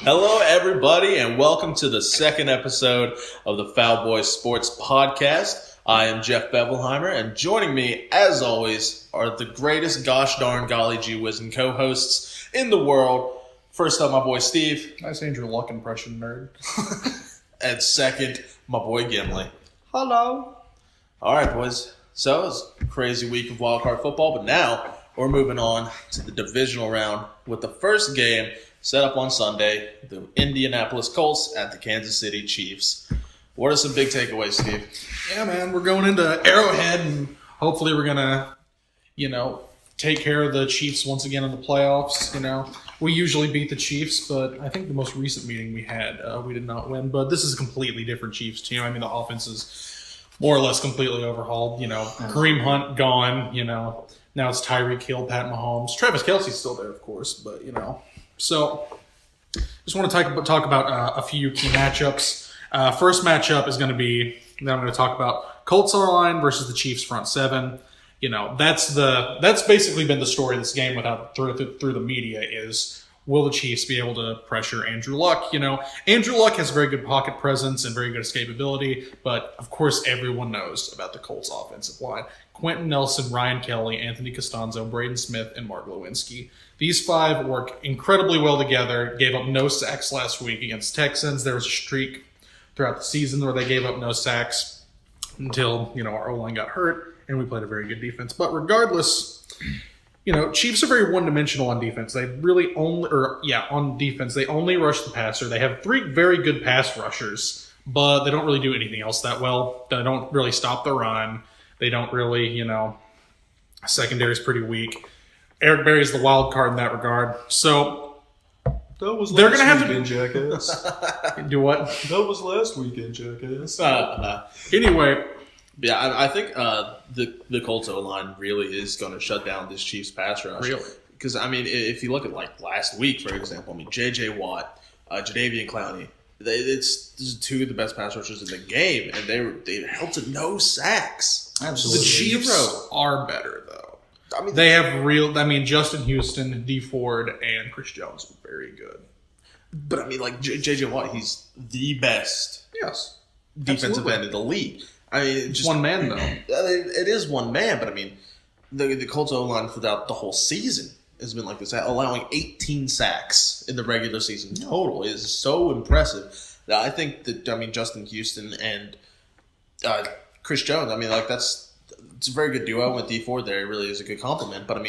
Hello, everybody, and welcome to the second episode of the Foul Boys Sports Podcast. I am Jeff Bevelheimer, and joining me, as always, are the greatest gosh darn golly gee whizzing co-hosts in the world. First up, my boy Steve. Nice Andrew Luck impression, nerd. And second, my boy Gimli. Hello. All right, boys. So, it was a crazy week of wildcard football, but now we're moving on to the divisional round with the first game set up on Sunday, the Indianapolis Colts at the Kansas City Chiefs. What are some big takeaways, Steve? Yeah, man, we're going into Arrowhead, and hopefully we're going to, take care of the Chiefs once again in the playoffs. We usually beat the Chiefs, but I think the most recent meeting we had, we did not win. But this is a completely different Chiefs team. I mean, the offense is more or less completely overhauled. Kareem Hunt gone, now it's Tyreek Hill, Pat Mahomes. Travis Kelce's still there, of course, but, So, just want to talk about a few key matchups. First matchup is going to be, that I'm going to talk about, Colts R-line versus the Chiefs front seven. That's basically been the story of this game without through the media is, will the Chiefs be able to pressure Andrew Luck? Andrew Luck has very good pocket presence and very good escapability, but of course everyone knows about the Colts offensive line. Quentin Nelson, Ryan Kelly, Anthony Costanzo, Braden Smith, and Mark Lewinsky. These five work incredibly well together, gave up no sacks last week against Texans. There was a streak throughout the season where they gave up no sacks until, our O-line got hurt, and we played a very good defense. But regardless, Chiefs are very one-dimensional on defense. They really on defense, they only rush the passer. They have three very good pass rushers, but they don't really do anything else that well. They don't really stop the run. They don't really, secondary is pretty weak. Eric Berry's the wild card in that regard. So that was they're last going to have weekend, to jackass. do what? That was last weekend, jackass. Anyway, yeah, I think the Colts O-line really is going to shut down this Chiefs pass rush. Really? Because, if you look at, last week, for example, J.J. Watt, Jadeveon Clowney, these are two of the best pass rushers in the game, and they held to no sacks. Absolutely. The Chiefs are better, though. I They have Justin Houston, D. Ford, and Chris Jones are very good. But, J.J. Watt, he's the best defensive end in the league. Just one man, though. It is one man, but, the Colts O-line throughout the whole season has been like this, allowing 18 sacks in the regular season total is so impressive. That I think that, Justin Houston and Chris Jones, it's a very good duo with D Ford there. It really is a good compliment. But, I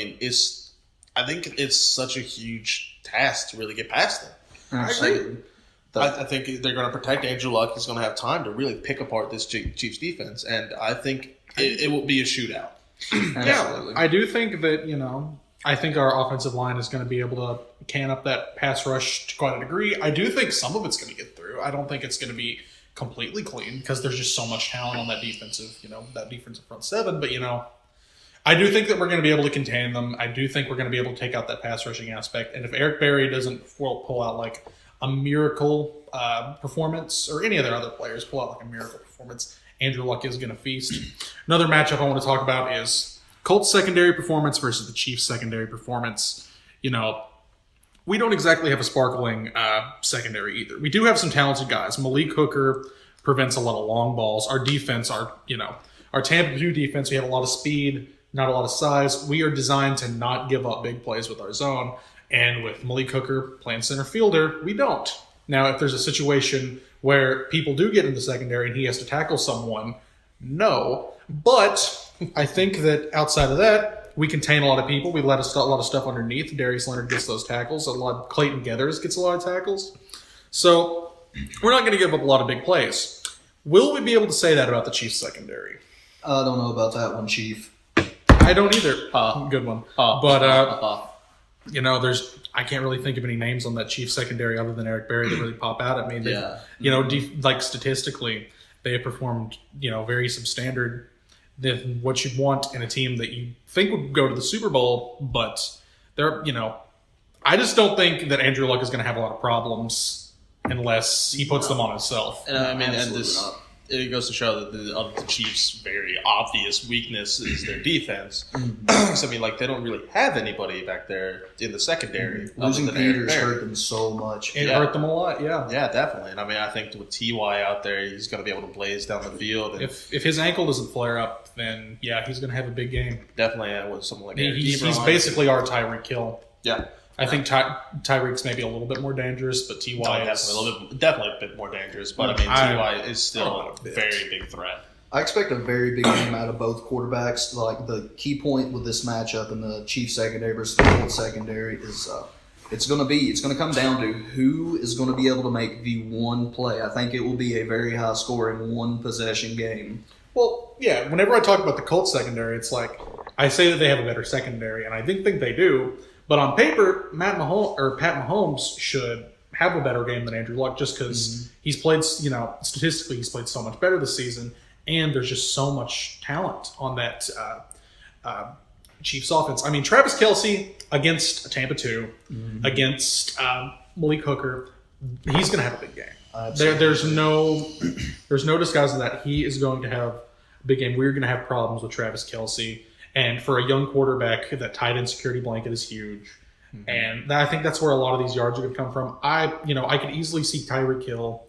think it's such a huge task to really get past them. Absolutely. I think they're going to protect Andrew Luck. He's going to have time to really pick apart this Chiefs defense. And I think it will be a shootout. Yeah, I do think that, I think our offensive line is going to be able to can up that pass rush to quite a degree. I do think some of it's going to get through. I don't think it's going to be completely clean because there's just so much talent on that defensive front seven. But, I do think that we're going to be able to contain them. I do think we're going to be able to take out that pass rushing aspect. And if Eric Berry doesn't pull out a miracle performance, or any of their other players pull out a miracle performance, Andrew Luck is going to feast. Another matchup I want to talk about is Colts secondary performance versus the Chiefs secondary performance. We don't exactly have a sparkling secondary either. We do have some talented guys. Malik Hooker prevents a lot of long balls. Our defense, our Tampa 2 defense, we have a lot of speed, not a lot of size. We are designed to not give up big plays with our zone. And with Malik Hooker playing center fielder, we don't. Now, if there's a situation where people do get in the secondary and he has to tackle someone, no. But I think that outside of that, we contain a lot of people. We let a lot of stuff underneath. Darius Leonard gets those tackles. Clayton Geathers gets a lot of tackles. So we're not going to give up a lot of big plays. Will we be able to say that about the Chiefs secondary? I don't know about that one, Chief. I don't either. Good one. I can't really think of any names on that Chiefs secondary other than Eric Berry that really pop out at me. Statistically, they have performed, very substandard than what you'd want in a team that you think would go to the Super Bowl. But I just don't think that Andrew Luck is going to have a lot of problems unless he puts them on himself. And it goes to show that the Chiefs' very obvious weakness is their defense. So, I mean, like, they don't really have anybody back there in the secondary. Losing other than Aaron Peters Barrett. hurt them so much. It hurt them a lot, yeah. Yeah, definitely. And I mean, I think with Ty out there, he's going to be able to blaze down the field. And If his ankle doesn't flare up, then yeah, he's going to have a big game. definitely with someone like Eric He's Ebron. basically our Tyreek Hill. Yeah. I think Tyreek's maybe a little bit more dangerous, but Ty is Definitely a bit more dangerous. But I mean, Ty is still a very big threat. I expect a very big game out of both quarterbacks. Like, the key point with this matchup in the Chiefs secondary versus the Colts secondary is it's going to come down to who is going to be able to make the one play. I think it will be a very high scoring one possession game. Well, yeah, whenever I talk about the Colts secondary, it's like I say that they have a better secondary, and I think they do. But on paper, Pat Mahomes should have a better game than Andrew Luck just because he's played, statistically, he's played so much better this season, and there's just so much talent on that Chiefs offense. I mean, Travis Kelce against Tampa 2, against Malik Hooker, he's going to have a big game. There's no disguising that. He is going to have a big game. We're going to have problems with Travis Kelce. And for a young quarterback, that tight end security blanket is huge. And I think that's where a lot of these yards are going to come from. I could easily see Tyreek Hill,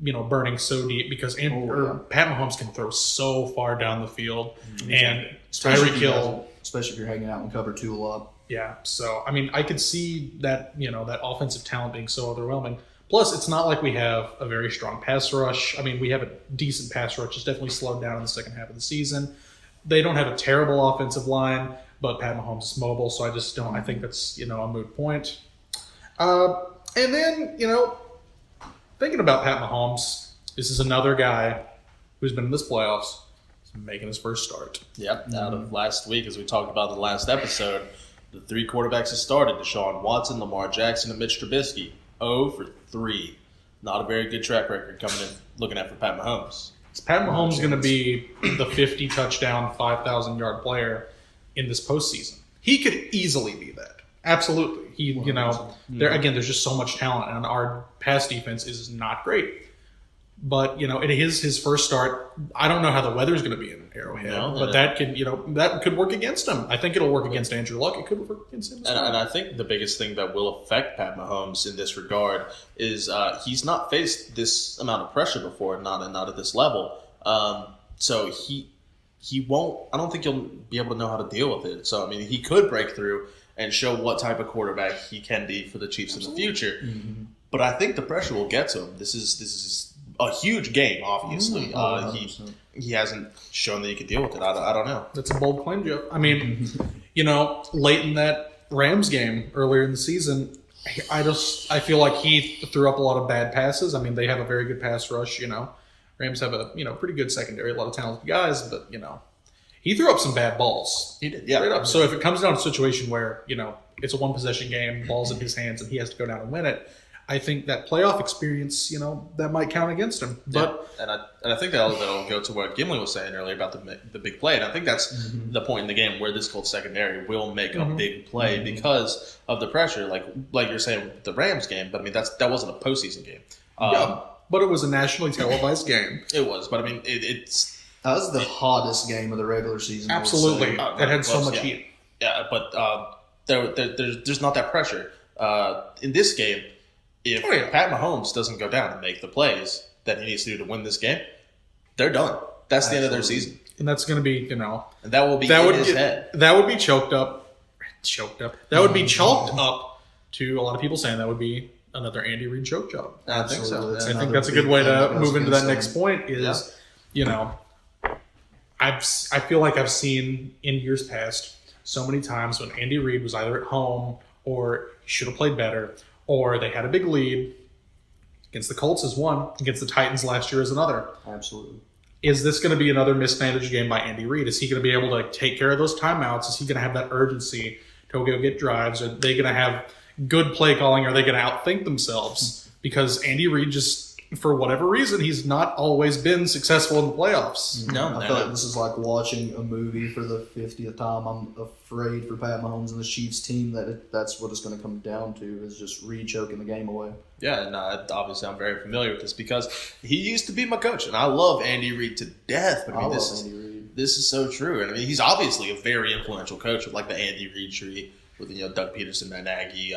burning so deep because Pat Mahomes can throw so far down the field. And Tyreek Hill, especially if you're hanging out in cover 2 a lot. Yeah. So, I mean, I could see that, that offensive talent being so overwhelming. Plus, it's not like we have a very strong pass rush. I mean, we have a decent pass rush. It's definitely slowed down in the second half of the season. They don't have a terrible offensive line, but Pat Mahomes is mobile, so I just don't. I think that's a moot point. And then thinking about Pat Mahomes, this is another guy who's been in this playoffs, making his first start. Yep. Out of last week, as we talked about in the last episode, the 3 quarterbacks that started: Deshaun Watson, Lamar Jackson, and Mitch Trubisky. 0 for 3. Not a very good track record coming in looking at for Pat Mahomes. Is Pat Mahomes going to be the 50 touchdown, 5,000 yard player in this postseason? He could easily be that. Absolutely. There's just so much talent, and our pass defense is not great. But it is his first start. I don't know how the weather's going to be in Arrowhead, but that could work against him. I think it'll work against Andrew Luck. It could work against him. And I think the biggest thing that will affect Pat Mahomes in this regard is he's not faced this amount of pressure before, not at this level. So he won't. I don't think he'll be able to know how to deal with it. So I mean, he could break through and show what type of quarterback he can be for the Chiefs in the future. Mm-hmm. But I think the pressure will get to him. This is a huge game, obviously. He hasn't shown that he can deal with it. I don't know. That's a bold claim, Jeff. I mean, late in that Rams game earlier in the season, I feel like he threw up a lot of bad passes. I mean, they have a very good pass rush. Rams have a pretty good secondary, a lot of talented guys, but he threw up some bad balls. He did, yeah. Straight up. So if it comes down to a situation where it's a one possession game, ball's in his hands, and he has to go down and win it, I think that playoff experience, that might count against him. But yeah. And I think that'll go to what Gimli was saying earlier about the big play. And I think that's the point in the game where this Colts secondary will make a big play because of the pressure, like you're saying with the Rams game. But I mean, that wasn't a postseason game. But it was a nationally televised game. It was, but I mean, it's that was the hottest game of the regular season. Absolutely, that had so much heat. Yeah, but there's not that pressure in this game. If Pat Mahomes doesn't go down and make the plays that he needs to do to win this game, they're done. That's the end of their season. And that's going to be, and that will be in his head. That would be choked up. That would be chalked up to a lot of people saying that would be another Andy Reid choke job. I think so. I think that's a good way to move into that next point is, I feel like I've seen in years past so many times when Andy Reid was either at home or should have played better, or they had a big lead. Against the Colts is one. Against the Titans last year is another. Absolutely. Is this going to be another mismanaged game by Andy Reid? Is he going to be able to take care of those timeouts? Is he going to have that urgency to go get drives? Are they going to have good play calling? Are they going to outthink themselves? Because Andy Reid just for whatever reason, he's not always been successful in the playoffs. No, I feel like this is like watching a movie for the 50th time. I'm afraid for Pat Mahomes and the Chiefs team that's what it's going to come down to, is just Reed choking the game away. Yeah, and obviously I'm very familiar with this because he used to be my coach, and I love Andy Reid to death. But I mean, this is so true, and I mean he's obviously a very influential coach with like the Andy Reid tree with Doug Peterson, Matt Nagy,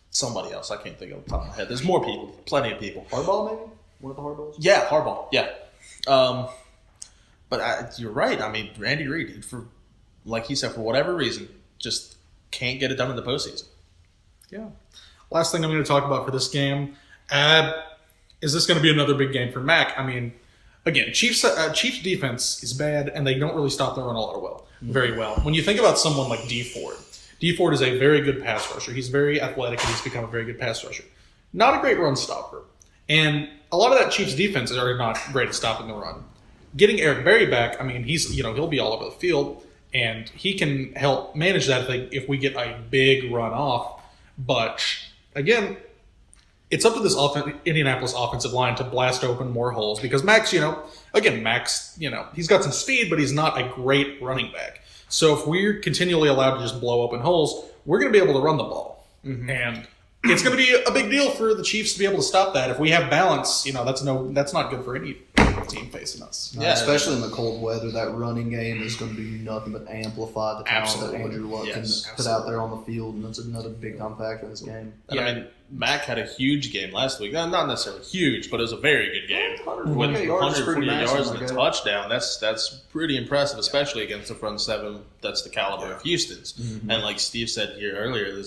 somebody else I can't think of off the top of my head. There's more people, plenty of people. Harbaugh, maybe one of the Harbaughs. Yeah, Harbaugh. Yeah, but you're right. I mean, Andy Reid, for like he said, for whatever reason, just can't get it done in the postseason. Yeah. Last thing I'm going to talk about for this game, is this going to be another big game for Mac? I mean, again, Chiefs defense is bad, and they don't really stop the run very well. When you think about someone like D Ford is a very good pass rusher. He's very athletic, and he's become a very good pass rusher. Not a great run stopper. And a lot of that Chiefs defense are not great at stopping the run. Getting Eric Berry back, I mean, he'll be all over the field, and he can help manage that if we get a big run off. But again, it's up to this Indianapolis offensive line to blast open more holes because Max, he's got some speed, but he's not a great running back. So if we're continually allowed to just blow open holes, we're going to be able to run the ball. Mm-hmm. And it's going to be a big deal for the Chiefs to be able to stop that. If we have balance, that's not good for any team facing us. Yeah, especially in the cold weather, that running game is going to do nothing but amplify the talent that Andrew Luck can put out there on the field, and that's another big time factor in this game. And I mean, Mac had a huge game last week. Not necessarily huge, but it was a very good game. 148 yards and a touchdown. That's pretty impressive, especially against the front seven that's the caliber of Houston's. Mm-hmm. And like Steve said here earlier,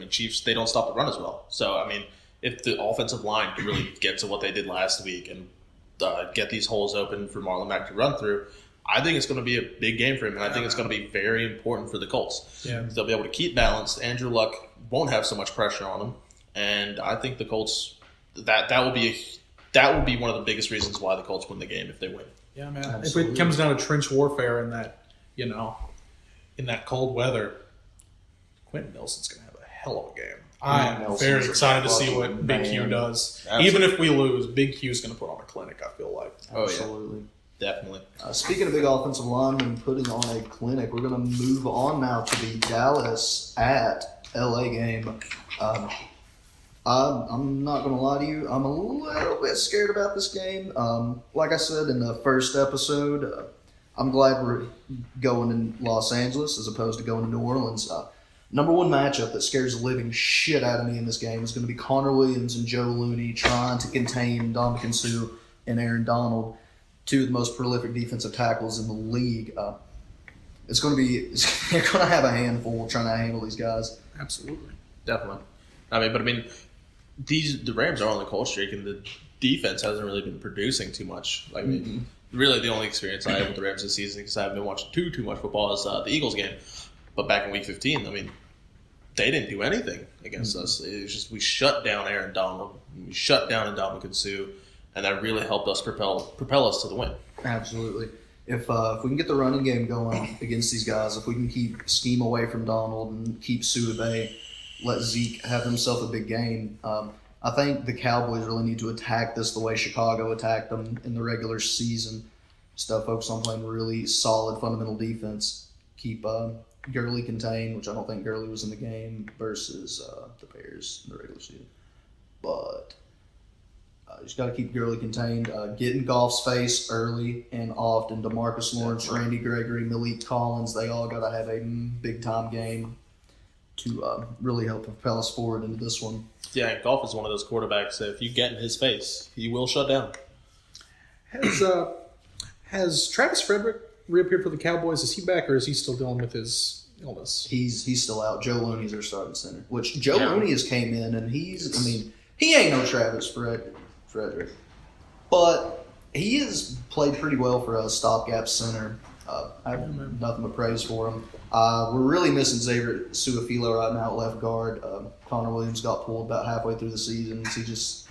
Chiefs, they don't stop the run as well. So, I mean, if the offensive line can really get to what they did last week and get these holes open for Marlon Mack to run through, I think it's going to be a big game for him, and I think it's going to be very important for the Colts. Yeah. They'll be able to keep balanced. Andrew Luck won't have so much pressure on him, and I think the Colts that will be one of the biggest reasons why the Colts win the game if they win. Yeah, man. Absolutely. If it comes down to trench warfare in that, in that cold weather, Quentin Nelson's going to have a hell of a game. I'm very excited to see what Big Q does. Absolutely. Even if we lose, Big Q's going to put on a clinic, I feel like. Absolutely. Yeah. Definitely. Speaking of big offensive linemen putting on a clinic, we're going to move on now to the Dallas at LA game. I'm not going to lie to you. I'm a little bit scared about this game. Like I said in the first episode, I'm glad we're going in Los Angeles as opposed to going to New Orleans. Number one matchup that scares the living shit out of me in this game is going to be Connor Williams and Joe Looney trying to contain Ndamukong Suh and Aaron Donald, two of the most prolific defensive tackles in the league. They're going to have a handful trying to handle these guys. Absolutely. Definitely. The Rams are on the cold streak, and the defense hasn't really been producing too much. Really the only experience I have with the Rams this season, because I haven't been watching too much football, is the Eagles game. But back in Week 15, they didn't do anything against us. It was just we shut down Aaron Donald, we shut down Ndamukong Suh, and that really helped us propel us to the win. Absolutely. If we can get the running game going against these guys, if we can keep scheme away from Donald and keep Suh at bay, let Zeke have himself a big game, I think the Cowboys really need to attack this the way Chicago attacked them in the regular season. Focus on playing really solid fundamental defense. Keep Gurley contained, which I don't think Gurley was in the game, versus the Bears in the regular season. But you just got to keep Gurley contained. Get in Goff's face early and often. DeMarcus Lawrence, Randy Gregory, Malik Collins, they all got to have a big-time game to really help propel us forward into this one. Yeah, Goff is one of those quarterbacks that if you get in his face, he will shut down. Has Travis Frederick reappeared for the Cowboys? Is he back, or is he still dealing with his illness? He's still out. Joe Looney's our starting center, which Joe Looney has came in, and he ain't no Travis Frederick, but he has played pretty well for us, stopgap center. I have nothing but praise for him. We're really missing Xavier Su'a-Filo right now at left guard. Connor Williams got pulled about halfway through the season.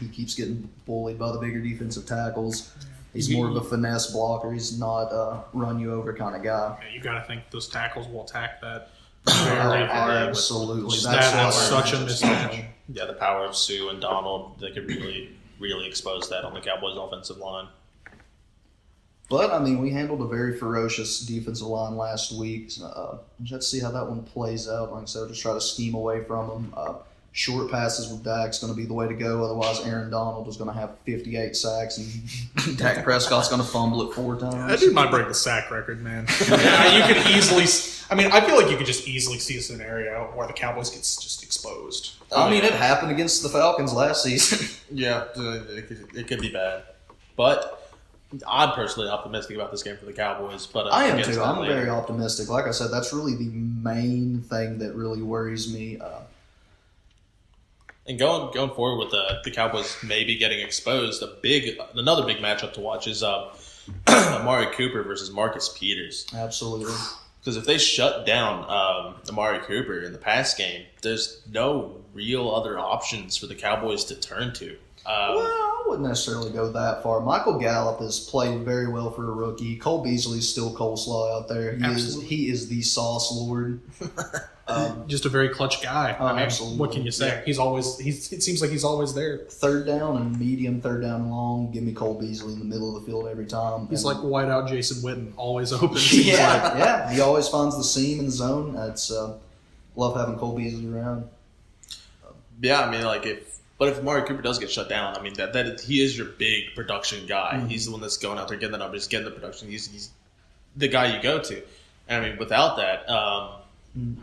He keeps getting bullied by the bigger defensive tackles. He's more of a finesse blocker. He's not a run-you-over kind of guy. Yeah, you got to think those tackles will attack that. Absolutely. That's such a mismatch. Yeah, the power of Sue and Donald, they could really, really expose that on the Cowboys' offensive line. But, I mean, we handled a very ferocious defensive line last week. Let's see how that one plays out. Like I said, just try to scheme away from them. Short passes with Dak's going to be the way to go. Otherwise, Aaron Donald is going to have 58 sacks, and Dak Prescott's going to fumble it 4 times. That dude might break the sack record, man. Yeah, you could easily. I mean, I feel like you could just easily see a scenario where the Cowboys gets just exposed. I mean, it happened against the Falcons last season. Yeah, it could be bad. But I'm personally optimistic about this game for the Cowboys. But I am too. I'm very optimistic. Like I said, that's really the main thing that really worries me. And going forward with the Cowboys maybe getting exposed, another big matchup to watch is Amari Cooper versus Marcus Peters. Absolutely. Because if they shut down Amari Cooper in the pass game, there's no real other options for the Cowboys to turn to. Well, I wouldn't necessarily go that far. Michael Gallup has played very well for a rookie. Cole Beasley's still coleslaw out there. He is the sauce lord. Just a very clutch guy. Oh, absolutely. What can you say? Yeah. It seems like he's always there. Third down and medium, third down and long. Give me Cole Beasley in the middle of the field every time. He's like whiteout Jason Witten, always open. Yeah. He always finds the seam in the zone. That's love having Cole Beasley around. Yeah, I mean, if Amari Cooper does get shut down, I mean that he is your big production guy. Mm-hmm. He's the one that's going out there getting the numbers, getting the production. He's the guy you go to. And I mean, without that.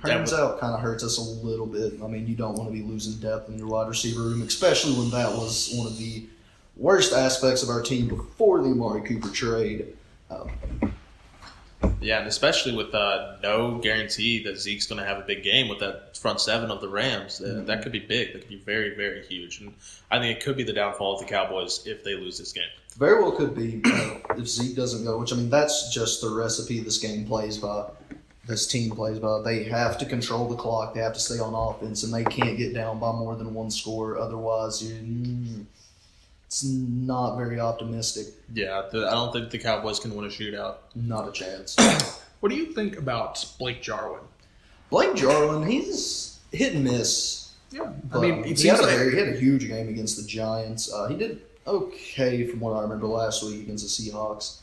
Turns out kind of hurts us a little bit. I mean, you don't want to be losing depth in your wide receiver room, especially when that was one of the worst aspects of our team before the Amari Cooper trade. Yeah, and especially with no guarantee that Zeke's going to have a big game with that front seven of the Rams. That could be big. That could be very, very huge. And I think it could be the downfall of the Cowboys if they lose this game. Very well could be if Zeke doesn't go, which, I mean, that's just the recipe this game plays by. This team plays by. They have to control the clock. They have to stay on offense, and they can't get down by more than one score. Otherwise, it's not very optimistic. Yeah, I don't think the Cowboys can win a shootout. Not a chance. What do you think about Blake Jarwin? Blake Jarwin, he's hit and miss. Yeah, I mean, he had a huge game against the Giants. He did okay from what I remember last week against the Seahawks.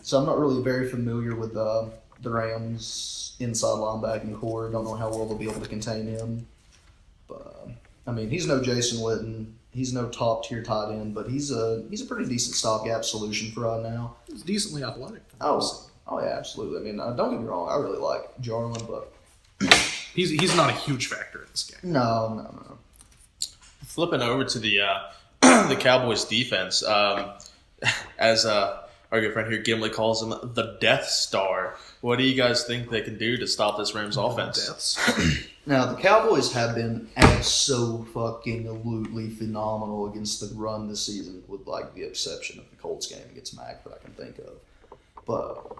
So I'm not really very familiar with the Rams' inside linebacking core. Don't know how well they'll be able to contain him. But I mean, he's no Jason Witten. He's no top tier tight end, but he's a pretty decent stopgap solution for right now. He's decently athletic. Oh yeah, absolutely. I mean, don't get me wrong. I really like Jarwin, but he's not a huge factor in this game. No. Flipping over to the Cowboys defense, as our good friend here, Gimli, calls him the Death Star. What do you guys think they can do to stop this Rams offense? Now, the Cowboys have been absolutely phenomenal against the run this season, with like the exception of the Colts game against Mac that I can think of. But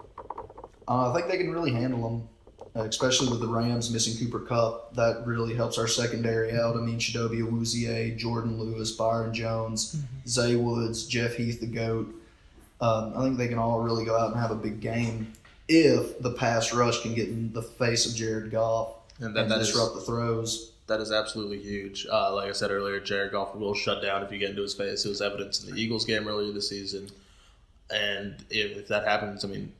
I think they can really handle them, especially with the Rams missing Cooper Kupp. That really helps our secondary out. I mean, Chidobe Awuzie, Jordan Lewis, Byron Jones, Zay Woods, Jeff Heath, the GOAT. I think they can all really go out and have a big game if the pass rush can get in the face of Jared Goff and disrupt the throws. That is absolutely huge. Like I said earlier, Jared Goff will shut down if you get into his face. It was evidence in the Eagles game earlier this season. And if that happens, I mean,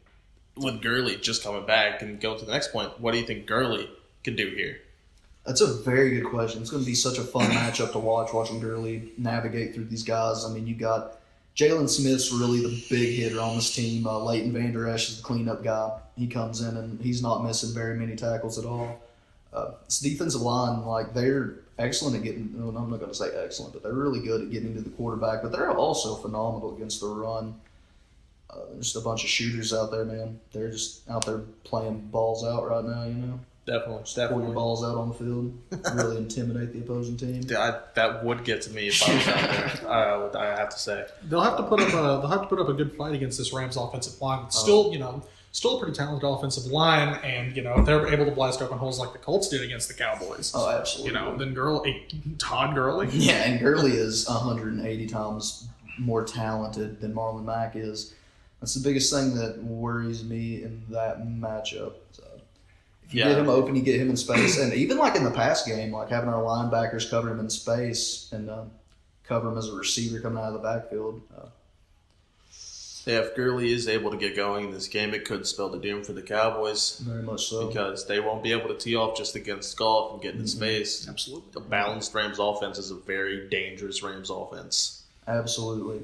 with Gurley just coming back and going to the next point, what do you think Gurley can do here? That's a very good question. It's going to be such a fun matchup to watching Gurley navigate through these guys. I mean, you got Jalen Smith's really the big hitter on this team. Leighton Vander Esch is the cleanup guy. He comes in and he's not missing very many tackles at all. This defensive line, they're excellent at getting. I'm not going to say excellent, but they're really good at getting to the quarterback. But they're also phenomenal against the run. There's just a bunch of shooters out there, man. They're just out there playing balls out right now. Definitely. Pull your balls out on the field, really intimidate the opposing team. That would get to me if I was out there. I have to say they'll have to put up a good fight against this Rams offensive line. It's still a pretty talented offensive line, and if they're able to blast open holes like the Colts did against the Cowboys. Oh, absolutely. Then Todd Gurley. Yeah, and Gurley is 180 times more talented than Marlon Mack is. That's the biggest thing that worries me in that matchup. So, If you get him open, you get him in space. And even like in the past game, like having our linebackers cover him in space and cover him as a receiver coming out of the backfield. Yeah, if Gurley is able to get going in this game, it could spell the doom for the Cowboys. Very much so. Because they won't be able to tee off just against Goff and get in space. Absolutely. A balanced Rams offense is a very dangerous Rams offense. Absolutely.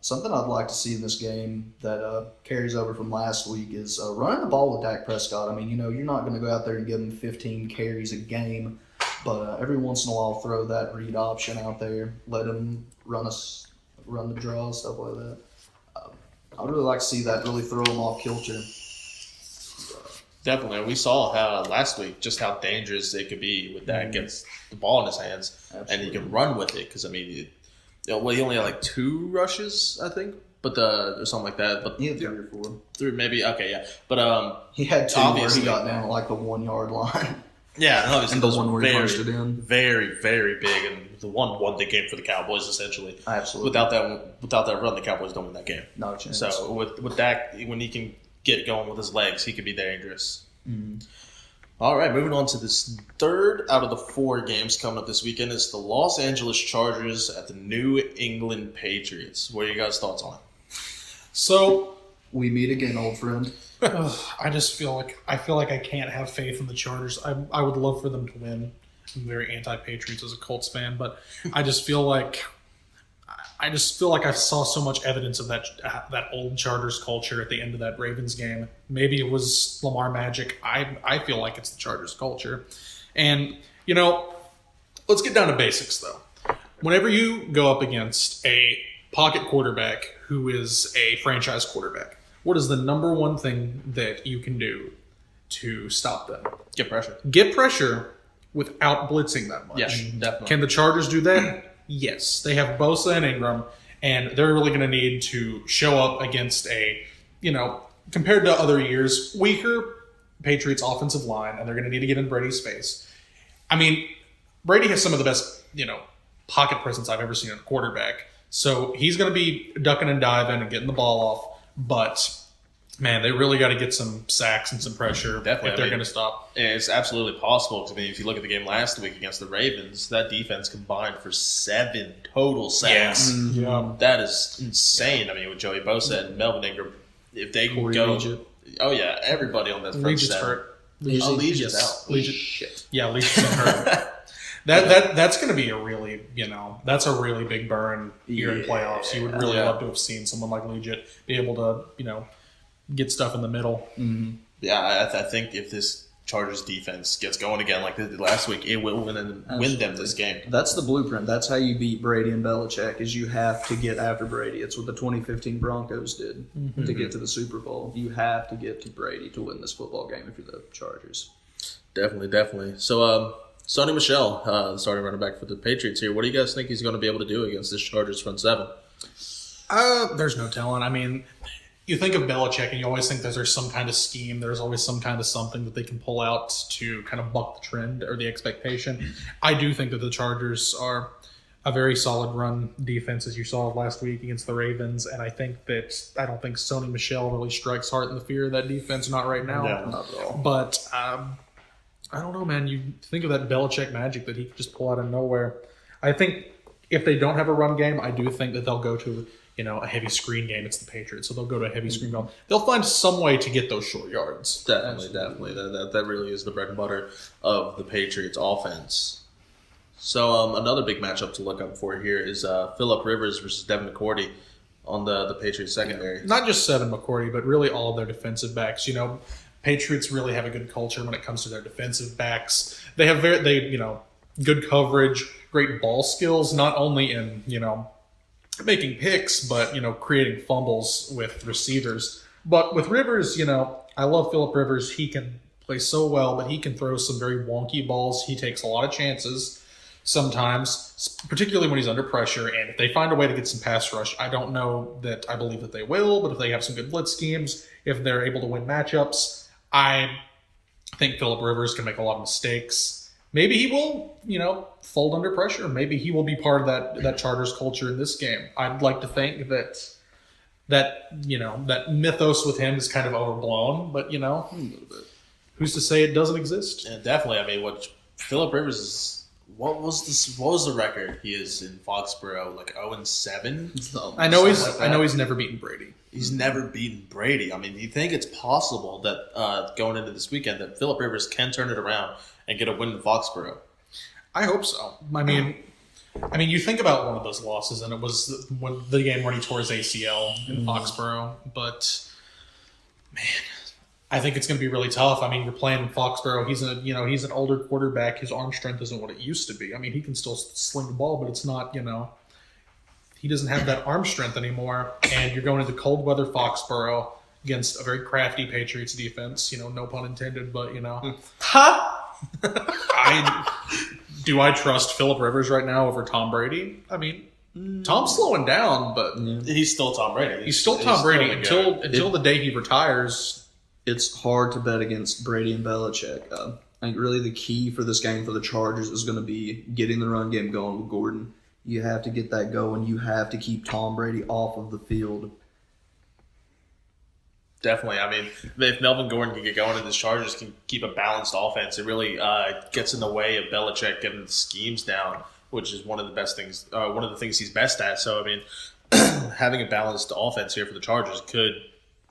Something I'd like to see in this game that carries over from last week is running the ball with Dak Prescott. I mean, you're not going to go out there and give him 15 carries a game, but every once in a while throw that read option out there, let him run the draw, stuff like that. I'd really like to see that really throw him off kilter. Definitely. We saw how last week just how dangerous it could be with Dak gets the ball in his hands. Absolutely. And he can run with it because, I mean, he only had like 2 rushes, I think, or something like that. But He had 3 or 4. 3 maybe. Okay, yeah. But He had 2 where obviously he got down at like the 1 yard line. yeah, and obviously And the those one were where he very, punched it in. very, very big, and the one won the game for the Cowboys essentially. Absolutely. Without that run, the Cowboys don't win that game. Not a chance. So with Dak, when he can get going with his legs, he could be dangerous. Mhm. All right, moving on to this third out of the 4 games coming up this weekend is the Los Angeles Chargers at the New England Patriots. What are you guys' thoughts on it? So We meet again, old friend. I just feel like I can't have faith in the Chargers. I would love for them to win. I'm very anti-Patriots as a Colts fan, but I just feel like I saw so much evidence of that old Chargers culture at the end of that Ravens game. Maybe it was Lamar magic. I feel like it's the Chargers culture. And, let's get down to basics, though. Whenever you go up against a pocket quarterback who is a franchise quarterback, what is the number one thing that you can do to stop them? Get pressure. Get pressure without blitzing that much. Yeah, definitely. Can the Chargers do that? Yes. They have Bosa and Ingram, and they're really going to need to show up against a, compared to other years, weaker Patriots offensive line, and they're going to need to get in Brady's face. I mean, Brady has some of the best, pocket presence I've ever seen in a quarterback. So he's going to be ducking and diving and getting the ball off. But, man, they really got to get some sacks and some pressure Definitely. if they're going to stop. And it's absolutely possible because, if you look at the game last week against the Ravens, that defense combined for 7 total sacks. Yeah. That is insane. I mean, with Joey Bosa and Melvin Ingram, if they can Corey go. Legit. Oh, yeah, everybody on that front Legion's 7. hurt. Legion's Yes. out. Legion. Shit. Yeah, Legion's hurt. That's going to be a really, that's a really big burn here in playoffs. You would really Yeah. love to have seen someone like Legit be able to, get stuff in the middle. Mm-hmm. Yeah, I think if this Chargers defense gets going again like they did last week, it will win them this game. That's the blueprint. That's how you beat Brady and Belichick. Is you have to get after Brady. It's what the 2015 Broncos did to get to the Super Bowl. You have to get to Brady to win this football game if you're the Chargers. Definitely. So, Sonny Michel, the starting running back for the Patriots here. What do you guys think he's going to be able to do against this Chargers front 7? There's no telling. I mean, you think of Belichick and you always think that there's some kind of scheme. There's always some kind of something that they can pull out to kind of buck the trend or the expectation. I do think that the Chargers are a very solid run defense, as you saw last week against the Ravens. And I think that I don't think Sonny Michel really strikes heart in the fear of that defense, not right now. No. Not at all. But I don't know, man. You think of that Belichick magic that he could just pull out of nowhere. I think if they don't have a run game, I do think that they'll go to a heavy screen game. It's the Patriots, so they'll go to a heavy screen game. They'll find some way to get those short yards. Definitely. That really is the bread and butter of the Patriots offense. So another big matchup to look up for here is Phillip Rivers versus Devin McCourty on the Patriots secondary. Not just Devin McCourty, but really all of their defensive backs. Patriots really have a good culture when it comes to their defensive backs. They have good coverage, great ball skills, not only in making picks, but creating fumbles with receivers. But with Rivers, I love Phillip Rivers. He can play so well, but he can throw some very wonky balls. He takes a lot of chances sometimes, particularly when he's under pressure. And if they find a way to get some pass rush, I don't know that I believe that they will, but if they have some good blitz schemes, if they're able to win matchups, I think Phillip Rivers can make a lot of mistakes. Maybe he will, fold under pressure. Maybe he will be part of that Chargers culture in this game. I'd like to think that mythos with him is kind of overblown, but A little bit. who's to say it doesn't exist? And definitely, I mean, what Phillip Rivers is. What was the record? He is in Foxborough, like 0-7. I know he's never beaten Brady. He's never beaten Brady. I mean, do you think it's possible that going into this weekend that Phillip Rivers can turn it around and get a win in Foxborough? I hope so. I mean, you think about one of those losses, and it was the game when he tore his ACL in Foxborough. But man, I think it's going to be really tough. I mean, you're playing in Foxborough. He's an older quarterback. His arm strength isn't what it used to be. I mean, he can still sling the ball, but it's not. He doesn't have that arm strength anymore. And you're going into cold weather Foxborough against a very crafty Patriots defense. No pun intended, but Do I trust Phillip Rivers right now over Tom Brady? I mean, Tom's slowing down, but he's still Tom Brady. He's still Tom Brady until the day he retires. It's hard to bet against Brady and Belichick. I think really the key for this game for the Chargers is going to be getting the run game going with Gordon. You have to get that going. You have to keep Tom Brady off of the field. Definitely. I mean, if Melvin Gordon can get going and the Chargers can keep a balanced offense, it really gets in the way of Belichick getting the schemes down, which is one of the best things. One of the things he's best at. So, I mean, having a balanced offense here for the Chargers could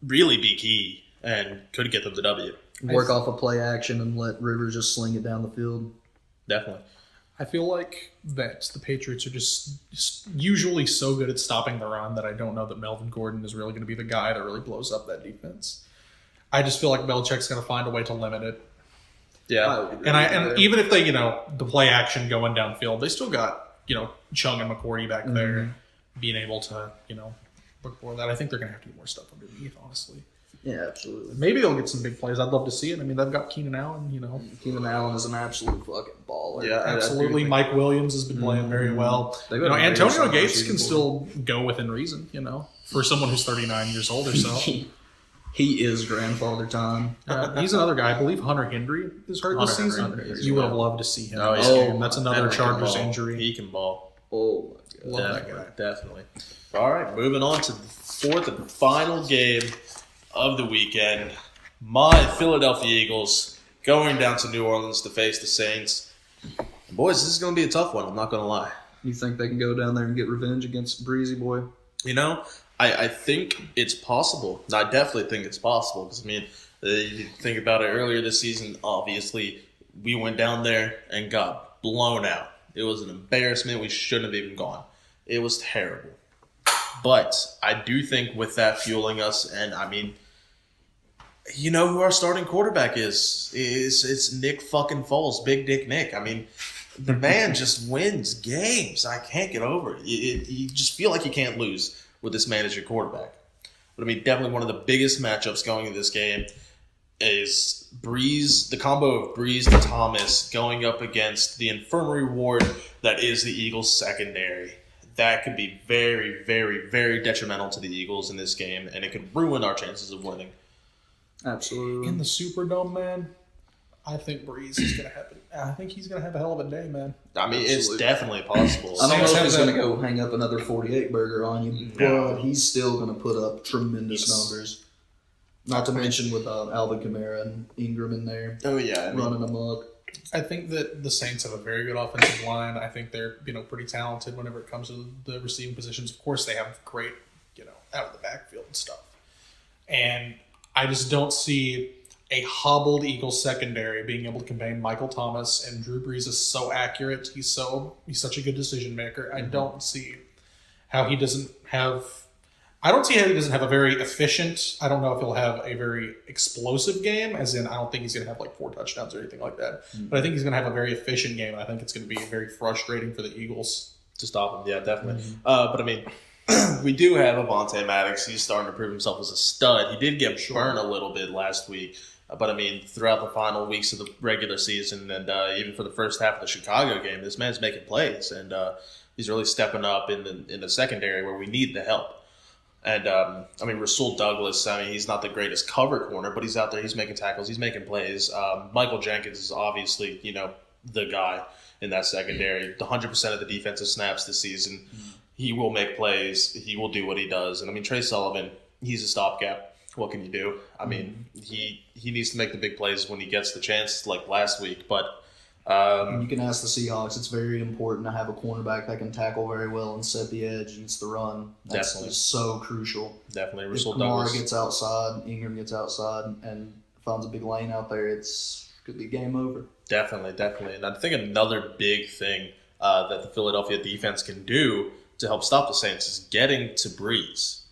really be key and could get them the W. Work off a play action and let Rivers just sling it down the field. Definitely. I feel like that the Patriots are just usually so good at stopping the run that I don't know that Melvin Gordon is really going to be the guy that really blows up that defense. I just feel like Belichick's going to find a way to limit it. Yeah. And even if they, the play action going downfield, they still got, Chung and McCourty back there being able to, look for that. I think they're going to have to do more stuff underneath, honestly. Yeah, absolutely. Maybe they'll get some big plays. I'd love to see it. I mean, they've got Keenan Allen, Keenan Allen is an absolute fucking baller. Yeah, absolutely. Mike Williams has been playing very well. Antonio Gates can still go within reason, for someone who's 39 years old or so. He is grandfather time. He's another guy. I believe Hunter Henry is hurt this season. You would have loved to see him. That's another Chargers injury. He can ball. Oh, my God. Love that guy. Definitely. All right, moving on to the fourth and final game of the weekend. My Philadelphia Eagles going down to New Orleans to face the Saints. Boys, this is going to be a tough one. I'm not going to lie. You think they can go down there and get revenge against Breezy Boy? I think it's possible. I definitely think it's possible because, you think about it earlier this season, obviously, we went down there and got blown out. It was an embarrassment. We shouldn't have even gone. It was terrible. But I do think with that fueling us, and you know who our starting quarterback is? It's Nick fucking Foles, Big Dick Nick. The man just wins games. I can't get over it. You just feel like you can't lose with this man as your quarterback. But definitely one of the biggest matchups going into this game is Breeze, the combo of Breeze and Thomas going up against the infirmary ward that is the Eagles secondary. That could be very, very, very detrimental to the Eagles in this game, and it could ruin our chances of winning. Absolutely. In the Superdome, man, I think Breeze is going to have it. I think he's going to have a hell of a day, man. It's definitely possible. I don't know if he's going to go hang up another 48 burger on you, but he's still going to put up tremendous numbers. Not to mention with Alvin Kamara and Ingram in there. Oh, yeah. Running amok. I think that the Saints have a very good offensive line. I think they're pretty talented whenever it comes to the receiving positions. Of course, they have great out of the backfield and stuff. And I just don't see a hobbled Eagles secondary being able to contain Michael Thomas, and Drew Brees is so accurate. He's such a good decision maker. I don't see how he doesn't have. I don't see how he doesn't have a very efficient. I don't know if he'll have a very explosive game, as in I don't think he's going to have 4 touchdowns or anything like that. But I think he's going to have a very efficient game, and I think it's going to be very frustrating for the Eagles to stop him. Yeah, definitely. But we do have Avonte Maddox. He's starting to prove himself as a stud. He did get burned a little bit last week. But throughout the final weeks of the regular season and even for the first half of the Chicago game, this man's making plays. And he's really stepping up in the secondary where we need the help. And, Rasul Douglas, he's not the greatest cover corner, but he's out there. He's making tackles. He's making plays. Michael Jenkins is obviously, the guy in that secondary. 100% of the defensive snaps this season. He will make plays. He will do what he does. And, Trey Sullivan, he's a stopgap. what can you do? I mean, he needs to make the big plays when he gets the chance, like last week. But And you can ask the Seahawks. It's very important to have a cornerback that can tackle very well and set the edge against the run. That's Definitely. so crucial. definitely, If Russell Kamara Douglas. gets outside, Ingram gets outside, and finds a big lane out there, could be game over. Definitely. And I think another big thing that the Philadelphia defense can do to help stop the Saints is getting to Breeze.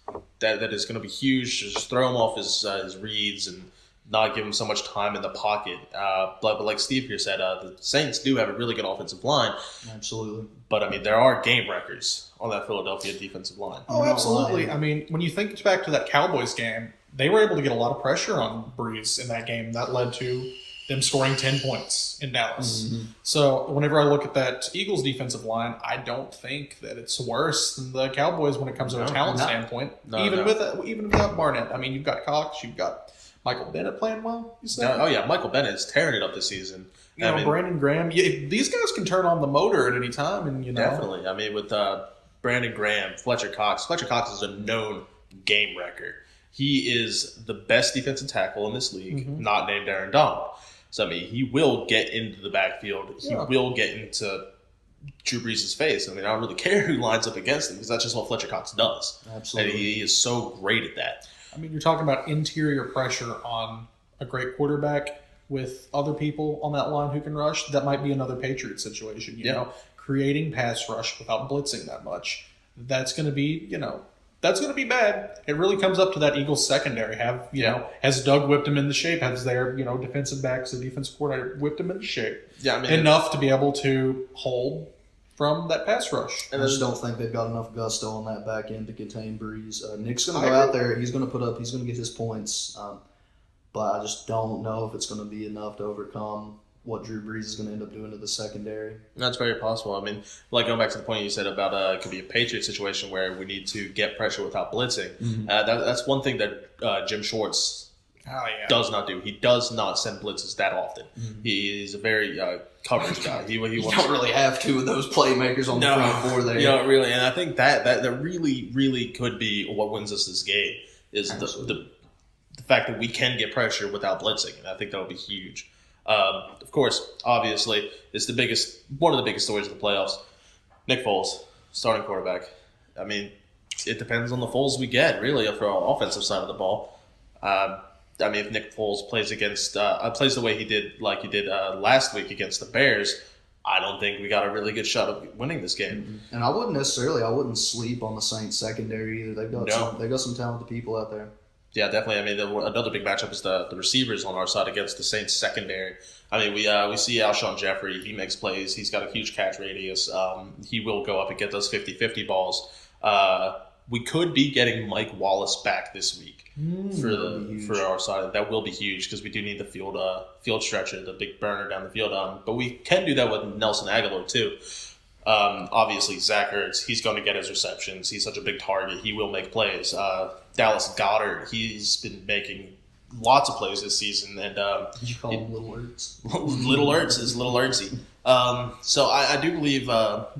That is going to be huge. Just throw him off his reads and not give him so much time in the pocket. But like Steve here said, the Saints do have a really good offensive line. Absolutely. But, I mean, there are game records on that Philadelphia defensive line. Oh, absolutely. I mean, when you think back to that Cowboys game, they were able to get a lot of pressure on Breeze in that game. That led to them scoring 10 points in Dallas. Mm-hmm. So whenever I look at that Eagles defensive line, I don't think that it's worse than the Cowboys when it comes to a talent standpoint. Even without Barnett. I mean, you've got Cox, you've got Michael Bennett playing well. You said? Oh, yeah, Michael Bennett is tearing it up this season. Brandon Graham. Yeah, these guys can turn on the motor at any time. And Definitely. I mean, with Brandon Graham, Fletcher Cox is a known game wrecker. He is the best defensive tackle in this league, not named Aaron Donald. So, I mean, he will get into the backfield. He will get into Drew Brees' face. I mean, I don't really care who lines up against him because that's just what Fletcher Cox does. Absolutely. And he is so great at that. I mean, you're talking about interior pressure on a great quarterback with other people on that line who can rush. That might be another Patriots situation, you know, creating pass rush without blitzing that much. That's going to be, that's going to be bad. It really comes up to that Eagles secondary. Has Doug whipped him into shape? Has their, defensive backs, the defensive coordinator whipped him into shape? Yeah, I mean, enough to be able to hold from that pass rush. I just don't think they've got enough gusto on that back end to contain Breeze. Nick's going to go out there. He's going to get his points. But I just don't know if it's going to be enough to overcome what Drew Brees is going to end up doing to the secondary. That's very possible. I mean, like going back to the point you said about it could be a Patriots situation where we need to get pressure without blitzing. That's one thing that Jim Schwartz does not do. He does not send blitzes that often. He's a very coverage guy. He you don't really have two of those playmakers on the front four there. You don't really. And I think that really, really could be what wins us this game is the fact that we can get pressure without blitzing. And I think that would be huge. Of course, obviously, it's one of the biggest stories of the playoffs. Nick Foles, starting quarterback. I mean, it depends on the Foles we get, really, for our offensive side of the ball. I mean, if Nick Foles plays the way he did last week against the Bears, I don't think we got a really good shot of winning this game. And I wouldn't sleep on the Saints secondary either. They've got some talented people out there. Yeah, definitely. I mean, another big matchup is the receivers on our side against the Saints secondary. I mean, we see Alshon Jeffrey. He makes plays. He's got a huge catch radius. He will go up and get those 50-50 balls. We could be getting Mike Wallace back this week for our side. That will be huge because we do need the field stretcher, the big burner down the field. But we can do that with Nelson Aguilar too. Obviously, Zach Ertz, he's going to get his receptions. He's such a big target. He will make plays. Dallas Goedert, he's been making lots of plays this season. And Did you call him Little Ertz? Little Ertz is Little Ertzy. So I do believe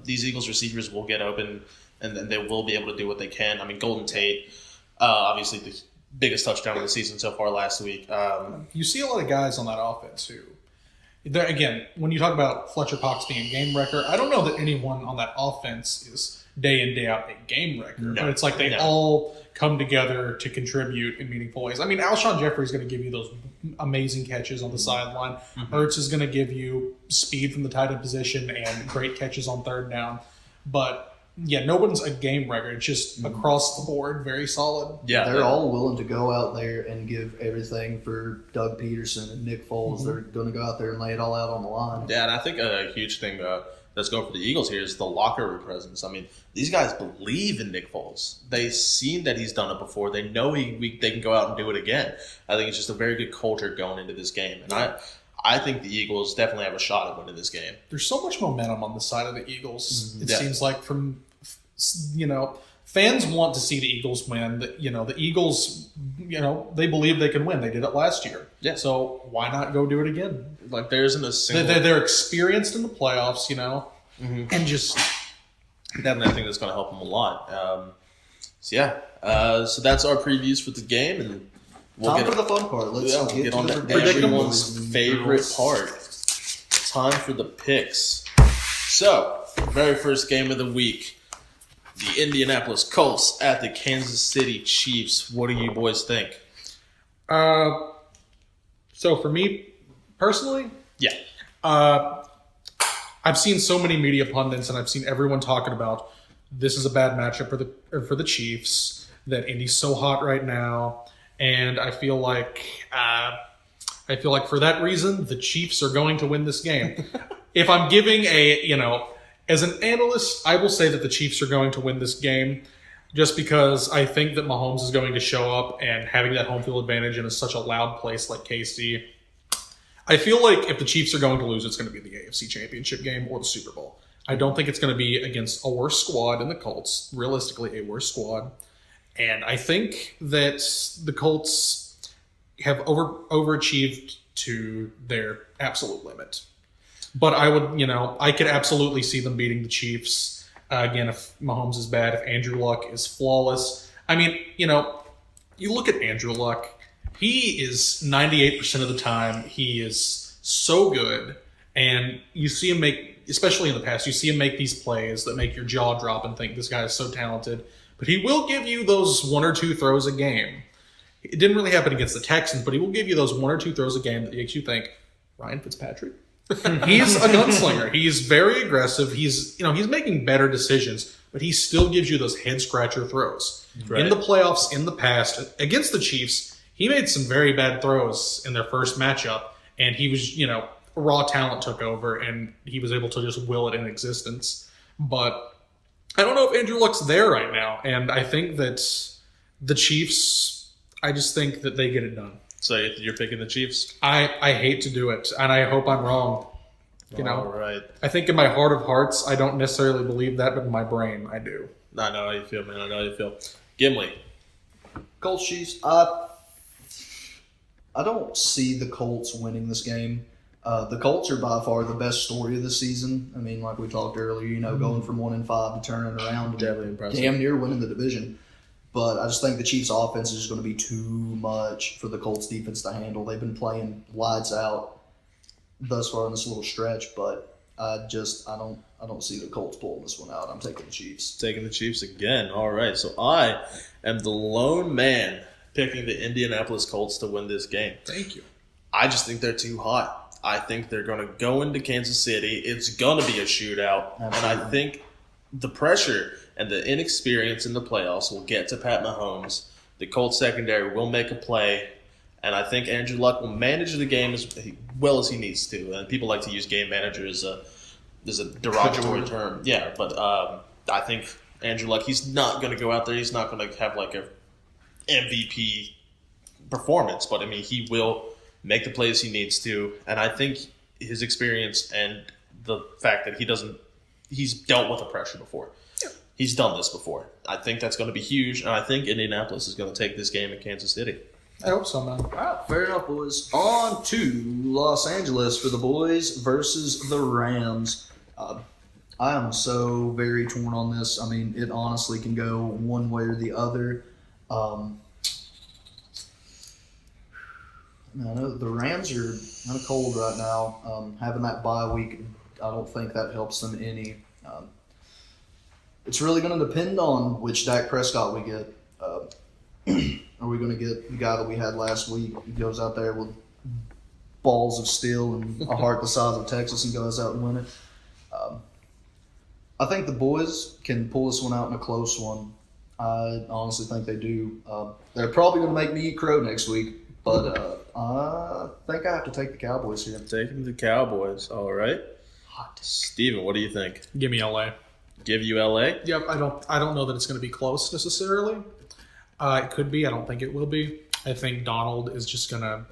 these Eagles receivers will get open and then they will be able to do what they can. I mean, Golden Tate, obviously the biggest touchdown of the season so far last week. You see a lot of guys on that offense who, again, when you talk about Fletcher Cox being a game wrecker, I don't know that anyone on that offense is day in, day out a game wrecker. No, but it's like they all come together to contribute in meaningful ways. I mean, Alshon Jeffrey is going to give you those amazing catches on the sideline. Ertz is going to give you speed from the tight end position and great catches on third down. But yeah, no one's a game wrecker. It's just across the board, very solid. Yeah, they're all willing to go out there and give everything for Doug Peterson and Nick Foles. They're going to go out there and lay it all out on the line. Yeah, and I think a huge thing that's going for the Eagles here is the locker room presence. I mean, these guys believe in Nick Foles. They've seen that he's done it before. They know they can go out and do it again. I think it's just a very good culture going into this game. And I think the Eagles definitely have a shot at winning this game. There's so much momentum on the side of the Eagles. It seems like fans want to see the Eagles win. The Eagles, they believe they can win. They did it last year. Yeah. So why not go do it again? Like there isn't a single. They're experienced in the playoffs, and just. Definitely, I think that's going to help them a lot. So that's our previews for the game, and Time for the fun part. Let's get on to predictables. everyone's favorite part. Time for the picks. So, very first game of the week, the Indianapolis Colts at the Kansas City Chiefs. What do you boys think? So for me personally, Yeah. I've seen so many media pundits and I've seen everyone talking about this is a bad matchup for the Chiefs, that Indy's so hot right now, and I feel like for that reason the Chiefs are going to win this game. If I'm giving as an analyst, I will say that the Chiefs are going to win this game just because I think that Mahomes is going to show up, and having that home field advantage in such a loud place like KC, I feel like if the Chiefs are going to lose, it's going to be the AFC Championship game or the Super Bowl. I don't think it's going to be against a worse squad than the Colts, realistically a worse squad. And I think that the Colts have overachieved to their absolute limit. But I could absolutely see them beating the Chiefs. Again, if Mahomes is bad, if Andrew Luck is flawless. I mean, you look at Andrew Luck. He is 98% of the time, he is so good. And you see him make, especially in the past, you see him make these plays that make your jaw drop and think this guy is so talented. But he will give you those one or two throws a game. It didn't really happen against the Texans, but he will give you those one or two throws a game that makes you think, Ryan Fitzpatrick? He's a gunslinger. He's very aggressive. He's making better decisions, but he still gives you those head scratcher throws. Right. In the playoffs, in the past, against the Chiefs, he made some very bad throws in their first matchup, and he was, raw talent took over, and he was able to just will it in existence. But I don't know if Andrew Luck's there right now, and I think that the Chiefs, I just think that they get it done. So you're picking the Chiefs? I hate to do it, and I hope I'm wrong. All right. I think in my heart of hearts, I don't necessarily believe that, but in my brain, I do. I know how you feel, man. I know how you feel. Gimli. Colts, Chiefs. I don't see the Colts winning this game. The Colts are by far the best story of the season. I mean, like we talked earlier, going from 1-5 to turning it around and definitely impressive. Damn near winning the division. But I just think the Chiefs' offense is going to be too much for the Colts' defense to handle. They've been playing lights out thus far in this little stretch, but I don't see the Colts pulling this one out. I'm taking the Chiefs. Taking the Chiefs again. All right. So I am the lone man picking the Indianapolis Colts to win this game. Thank you. I just think they're too hot. I think they're going to go into Kansas City. It's going to be a shootout. Absolutely. And I think the pressure and the inexperience in the playoffs will get to Pat Mahomes. The Colts secondary will make a play. And I think Andrew Luck will manage the game as well as he needs to. And people like to use game manager as a derogatory term. Yeah, but I think Andrew Luck, he's not going to go out there. He's not going to have like a MVP performance. But, I mean, he will make the plays he needs to. And I think his experience and the fact that he's dealt with the pressure before. Yeah. He's done this before. I think that's going to be huge. And I think Indianapolis is going to take this game in Kansas City. I hope so, man. All right, fair enough, boys. On to Los Angeles for the boys versus the Rams. I am so very torn on this. I mean, it honestly can go one way or the other. I know the Rams are kind of cold right now. Having that bye week, I don't think that helps them any. It's really going to depend on which Dak Prescott we get. Are we going to get the guy that we had last week? He goes out there with balls of steel and a heart the size of Texas and goes out and win it. I think the boys can pull this one out in a close one. I honestly think they do. They're probably going to make me eat crow next week, but I think I have to take the Cowboys here. Taking the Cowboys, all right. Hot. Steven, what do you think? Give me LA. Give you LA? Yep, I don't know that it's going to be close necessarily. It could be. I don't think it will be. I think Donald is just going to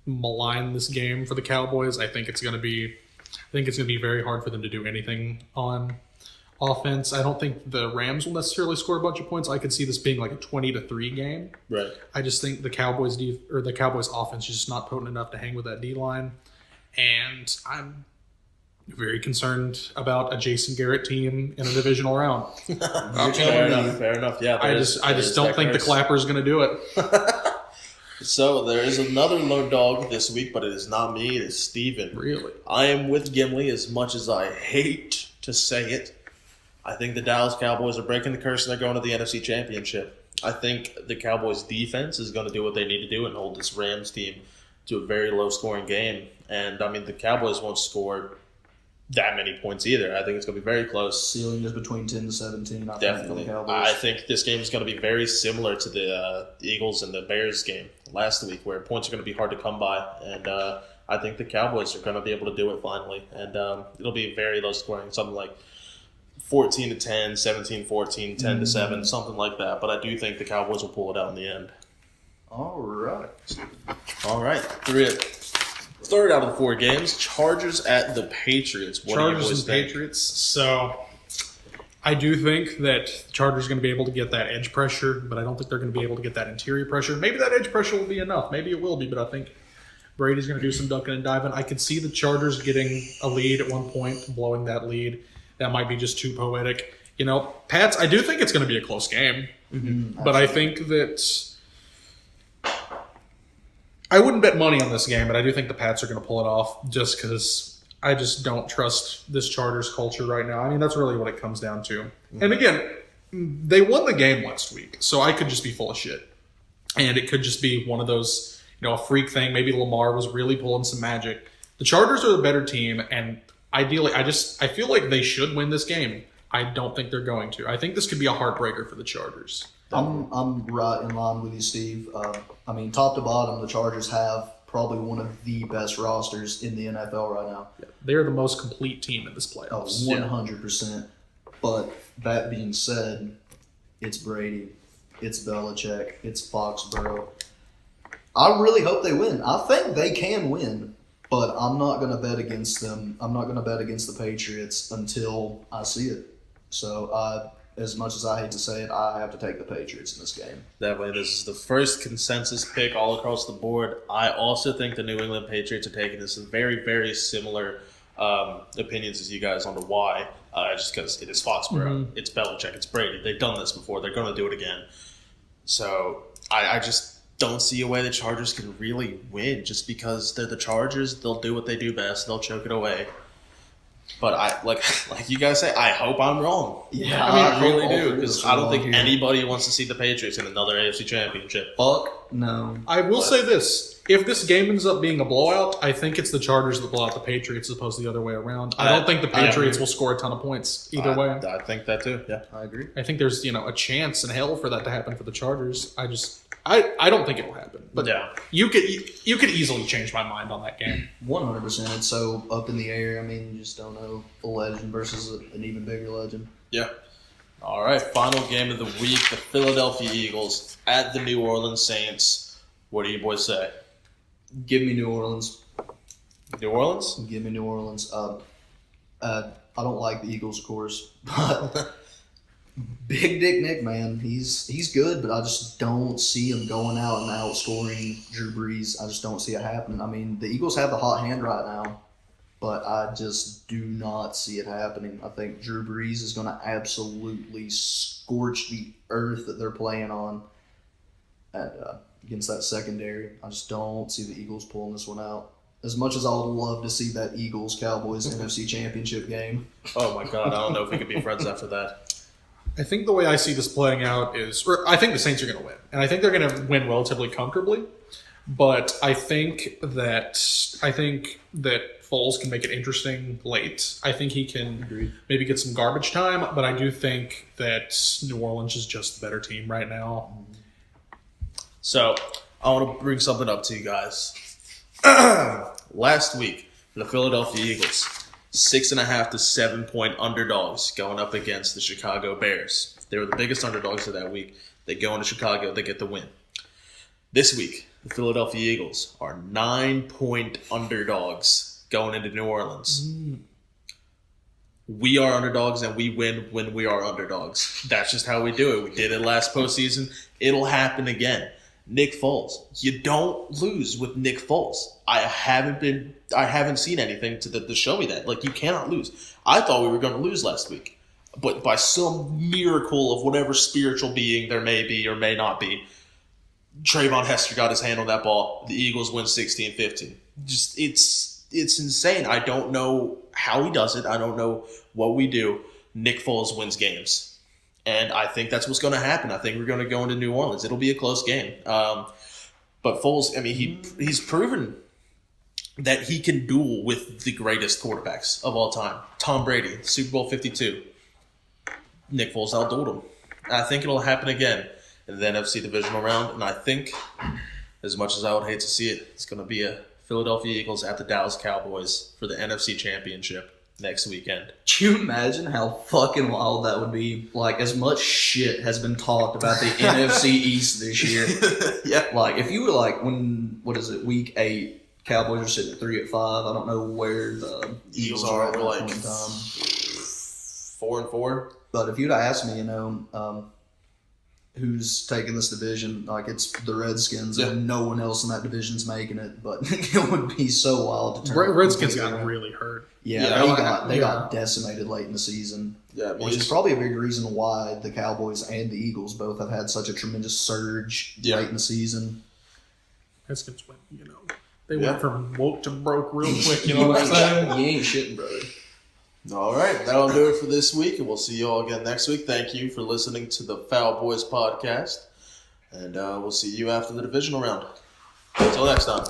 malign this game for the Cowboys. I think it's going to be very hard for them to do anything on offense. I don't think the Rams will necessarily score a bunch of points. I could see this being like a 20-3 game. Right. I just think the Cowboys offense is just not potent enough to hang with that D-line. And I'm very concerned about a Jason Garrett team in a divisional round. Fair enough. Yeah, I just don't think the Clapper's going to do it. So there is another low dog this week, but it is not me. It is Steven. Really? I am with Gimli as much as I hate to say it. I think the Dallas Cowboys are breaking the curse and they're going to the NFC Championship. I think the Cowboys' defense is going to do what they need to do and hold this Rams team to a very low-scoring game. And, I mean, the Cowboys won't score that many points either. I think it's going to be very close. Ceiling is between 10 to 17. Definitely. I think this game is going to be very similar to the Eagles and the Bears game last week, where points are going to be hard to come by. And I think the Cowboys are going to be able to do it finally. And it'll be very low scoring, something like 14-10, 17-14, 10-7, something like that. But I do think the Cowboys will pull it out in the end. All right. Third out of the 4 games, Chargers at the Patriots. What do you boys Chargers and think? Patriots. So I do think that the Chargers are going to be able to get that edge pressure, but I don't think they're going to be able to get that interior pressure. Maybe that edge pressure will be enough. Maybe it will be, but I think Brady's going to do some ducking and diving. I could see the Chargers getting a lead at one point, blowing that lead. That might be just too poetic. You know, Pats, I do think it's going to be a close game, but I think that I wouldn't bet money on this game, but I do think the Pats are going to pull it off just because I just don't trust this Chargers culture right now. I mean, that's really what it comes down to. And again, they won the game last week, so I could just be full of shit. And it could just be one of those, a freak thing. Maybe Lamar was really pulling some magic. The Chargers are the better team, and ideally, I feel like they should win this game. I don't think they're going to. I think this could be a heartbreaker for the Chargers. I'm right in line with you, Steve. I mean, top to bottom, the Chargers have probably one of the best rosters in the NFL right now. Yeah, they're the most complete team in this playoffs. 100%. But that being said, it's Brady, it's Belichick, it's Foxborough. I really hope they win. I think they can win, but I'm not going to bet against them. I'm not going to bet against the Patriots until I see it. So, as much as I hate to say it, I have to take the Patriots in this game. Definitely. This is the first consensus pick all across the board. I also think the New England Patriots are taking this in very, very similar opinions as you guys on the why. Just because it is Foxborough, it's Belichick, it's Brady. They've done this before. They're going to do it again. So I just don't see a way the Chargers can really win just because they're the Chargers. They'll do what they do best. They'll choke it away. But I like you guys say, I hope I'm wrong. Yeah, I really do, because I don't think anybody wants to see the Patriots in another AFC Championship. Fuck no. I will say this: if this game ends up being a blowout, I think it's the Chargers that blow out the Patriots as opposed to the other way around. I don't think the Patriots will score a ton of points either way. I think that too. Yeah, I agree. I think there's a chance in hell for that to happen for the Chargers. I don't think it will happen. But yeah, you could easily change my mind on that game. 100%. It's so up in the air. I mean, you just don't know a legend versus an even bigger legend. Yeah. All right, final game of the week: the Philadelphia Eagles at the New Orleans Saints. What do you boys say? Give me New Orleans. New Orleans? Give me New Orleans. I don't like the Eagles, of course, but Big Dick Nick, man, he's good, but I just don't see him going out and outscoring Drew Brees. I just don't see it happening. I mean, the Eagles have the hot hand right now, but I just do not see it happening. I think Drew Brees is going to absolutely scorch the earth that they're playing on against that secondary. I just don't see the Eagles pulling this one out. As much as I would love to see that Eagles-Cowboys NFC Championship game. Oh, my God. I don't know if we could be friends after that. I think the way I see this playing out is, I think the Saints are going to win, and I think they're going to win relatively comfortably. But I think that Foles can make it interesting late. I think he can maybe get some garbage time, but I do think that New Orleans is just the better team right now. So I want to bring something up to you guys. Last week, the Philadelphia Eagles, 6.5 to 7 point underdogs going up against the Chicago Bears. They were the biggest underdogs of that week. They go into Chicago, they get the win. This week, the Philadelphia Eagles are 9-point underdogs going into New Orleans. We are underdogs and we win when we are underdogs. That's just how we do it. We did it last postseason. It'll happen again. Nick Foles. You don't lose with Nick Foles. I haven't seen anything to show me that. Like, you cannot lose. I thought we were going to lose last week. But by some miracle of whatever spiritual being there may be or may not be, Trayvon Hester got his hand on that ball. The Eagles win 16-15. Just it's insane. I don't know how he does it. I don't know what we do. Nick Foles wins games. And I think that's what's going to happen. I think we're going to go into New Orleans. It'll be a close game. But Foles, I mean, he's proven that he can duel with the greatest quarterbacks of all time. Tom Brady, Super Bowl 52. Nick Foles outdueled him. And I think it'll happen again in the NFC Divisional round. And I think, as much as I would hate to see it, it's going to be a Philadelphia Eagles at the Dallas Cowboys for the NFC Championship next weekend. Can you imagine how fucking wild that would be? Like, as much shit has been talked about the NFC East this year. Yeah. Like, if you were like, week 8, Cowboys are sitting at 3-5. I don't know where the Eagles are at that like point in time. 4-4. But if you'd asked me, who's taking this division, like, it's the Redskins, and no one else in that division's making it. But it would be so wild to turn. Redskins got really hurt. Yeah, they got decimated late in the season. Yeah, which is probably a big reason why the Cowboys and the Eagles both have had such a tremendous surge late in the season. Redskins went, they went from woke to broke real quick. You know what I'm saying? You ain't shitting, brother. All right, that'll do it for this week, and we'll see you all again next week. Thank you for listening to the Foul Boys podcast, and we'll see you after the divisional round. Until next time.